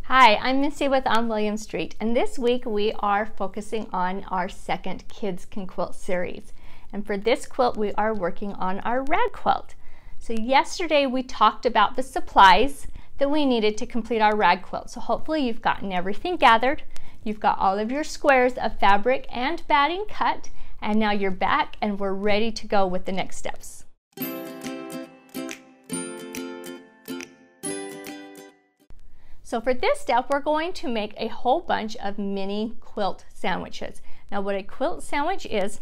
Hi, I'm Misty with On William Street, and this week we are focusing on our second Kids Can Quilt series. And for this quilt, we are working on our rag quilt. So yesterday we talked about the supplies that we needed to complete our rag quilt. So hopefully you've gotten everything gathered. You've got all of your squares of fabric and batting cut, and now you're back and we're ready to go with the next steps. So for this step, we're going to make a whole bunch of mini quilt sandwiches. Now what a quilt sandwich is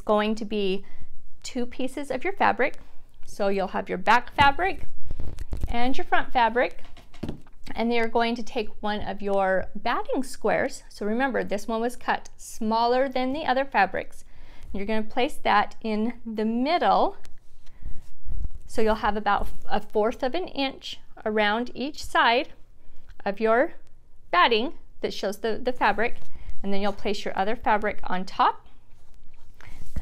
going to be two pieces of your fabric. So you'll have your back fabric and your front fabric, and you're going to take one of your batting squares. So remember, this one was cut smaller than the other fabrics. You're going to place that in the middle. So you'll have about 1/4 of an inch around each side of your batting that shows the fabric, and then you'll place your other fabric on top,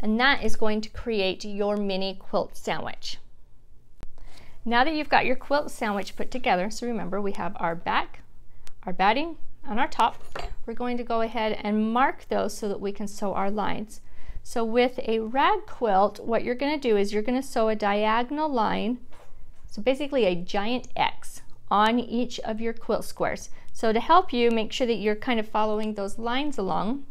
and that is going to create your mini quilt sandwich. Now that you've got your quilt sandwich put together, so remember we have our back, our batting, and our top, we're going to go ahead and mark those so that we can sew our lines. So with a rag quilt, what you're going to do is you're going to sew a diagonal line, so basically a giant X on each of your quilt squares. So to help you make sure that you're kind of following those lines along,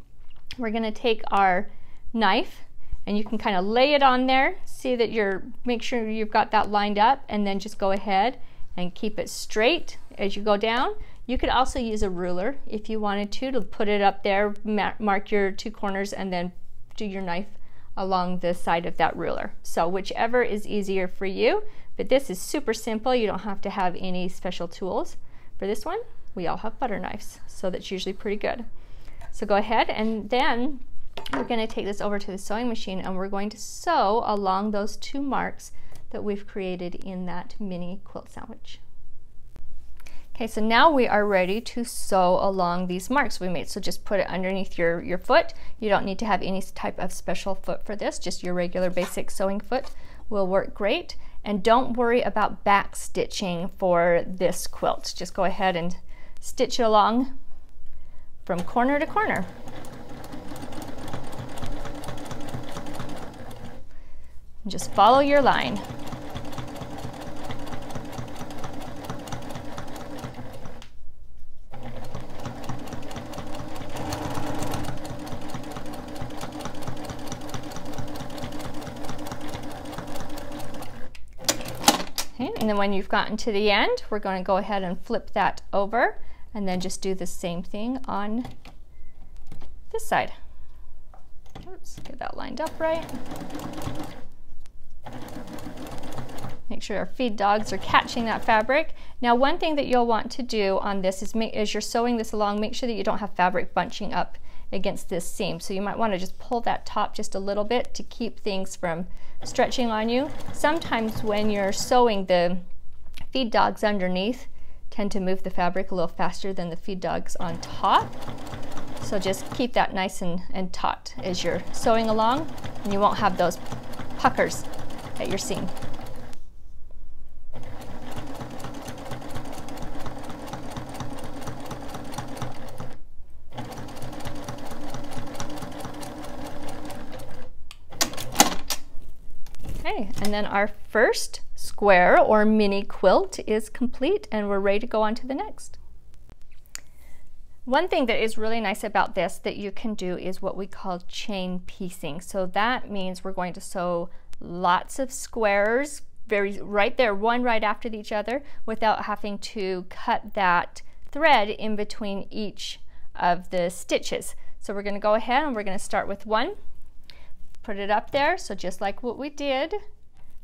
we're going to take our knife and you can kind of lay it on there, see that make sure you've got that lined up, and then just go ahead and keep it straight as you go down. You could also use a ruler if you wanted to put it up there, mark your two corners, and then do your knife along the side of that ruler. So whichever is easier for you, but this is super simple. You don't have to have any special tools. For this one, we all have butter knives, so that's usually pretty good. So go ahead, and then we're going to take this over to the sewing machine and we're going to sew along those two marks that we've created in that mini quilt sandwich. Okay, so now we are ready to sew along these marks we made. So just put it underneath your foot. You don't need to have any type of special foot for this, just your regular basic sewing foot will work great. And don't worry about back stitching for this quilt. Just go ahead and stitch it along from corner to corner. And just follow your line. Okay, and then when you've gotten to the end, we're going to go ahead and flip that over and then just do the same thing on this side. Oops, get that lined up right. Make sure our feed dogs are catching that fabric. Now one thing that you'll want to do on this is as you're sewing this along, make sure that you don't have fabric bunching up against this seam. So you might want to just pull that top just a little bit to keep things from stretching on you. Sometimes when you're sewing, the feed dogs underneath tend to move the fabric a little faster than the feed dogs on top. So just keep that nice and taut as you're sewing along, and you won't have those puckers at your seam. Okay, and then our first square or mini quilt is complete and we're ready to go on to the next. One thing that is really nice about this that you can do is what we call chain piecing. So that means we're going to sew lots of squares right there, one right after each other, without having to cut that thread in between each of the stitches. So we're going to go ahead and we're going to start with one. Put it up there, so just like what we did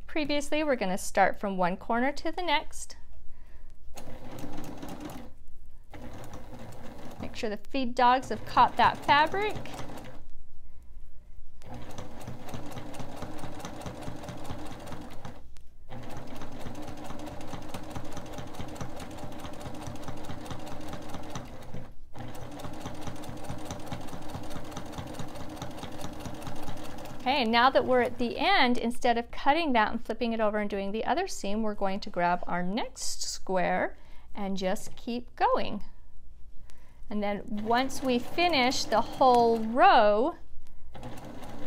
previously, we're going to start from one corner to the next. Make sure the feed dogs have caught that fabric. Okay, and now that we're at the end, instead of cutting that and flipping it over and doing the other seam, we're going to grab our next square and just keep going. And then once we finish the whole row,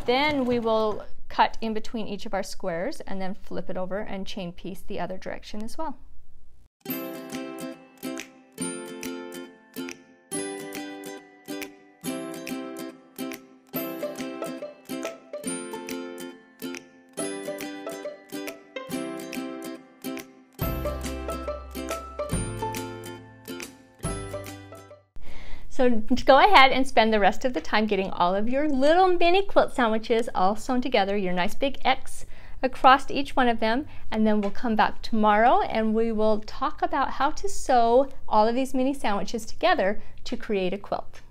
then we will cut in between each of our squares and then flip it over and chain piece the other direction as well. So go ahead and spend the rest of the time getting all of your little mini quilt sandwiches all sewn together, your nice big X across each one of them, and then we'll come back tomorrow and we will talk about how to sew all of these mini sandwiches together to create a quilt.